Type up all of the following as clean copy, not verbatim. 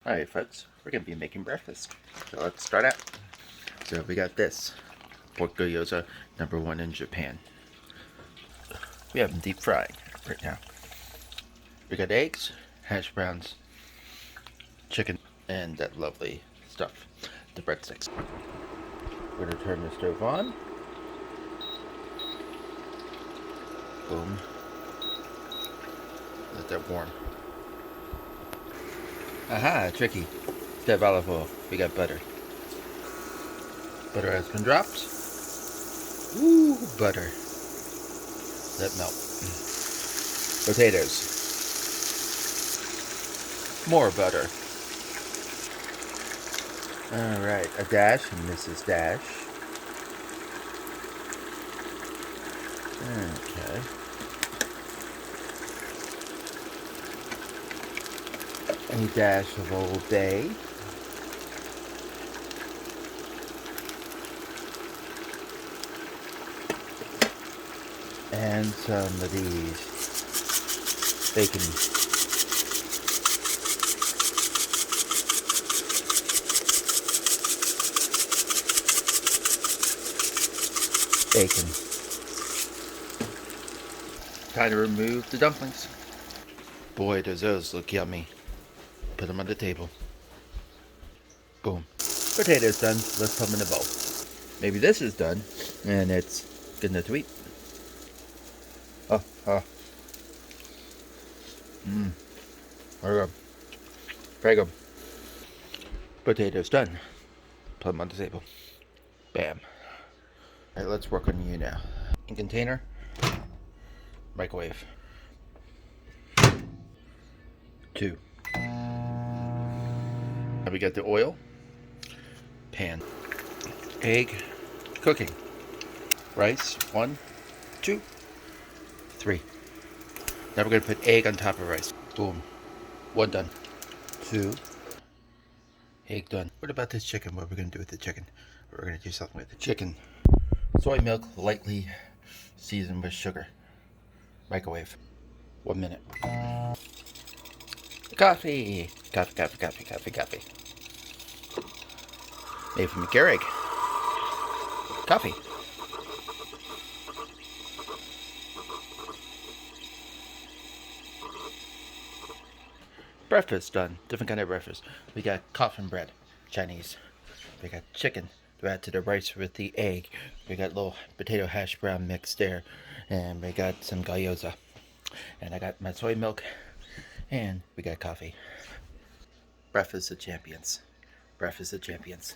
Alright folks, we're going to be making breakfast. So let's start out. So we got this. Pork gyoza, #1 in Japan. We have them deep fried right now. We got eggs, hash browns, chicken, and that lovely stuff, the breadsticks. We're going to turn the stove on. Boom. Let that warm. Aha, tricky. Instead of olive oil, we got butter. Butter has been dropped. Ooh, butter. Let melt. Potatoes. More butter. Alright, a dash and Mrs. Dash. Okay. A dash of Old Bay. And some of these bacon. Time to remove the dumplings. Boy, does those look yummy. Put them on the table. Boom. Potatoes done. Let's put them in a bowl. Maybe this is done and it's good enough to eat. Oh. Very good. Very good. Potatoes done. Put them on the table. Bam. Alright, let's work on you now. In container. Microwave. 2. Now we got the oil. Pan. Egg. Cooking. Rice. 1, 2, 3. Now we're going to put egg on top of rice. Boom. 1 done. 2. Egg done. What about this chicken? What are we going to do with the chicken? We're going to do something with the chicken. Soy milk, lightly seasoned with sugar. Microwave. 1 minute. Coffee. Coffee. Made from a Keurig. Coffee. Breakfast done. Different kind of breakfast. We got coffin bread, Chinese. We got chicken to add to the rice with the egg. We got little potato hash brown mix there. And we got some gyoza. And I got my soy milk. And we got coffee. Breakfast of champions. Breakfast of champions.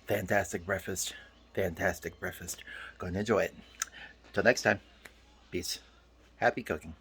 Fantastic breakfast. Fantastic breakfast. Gonna enjoy it. Till next time. Peace. Happy cooking.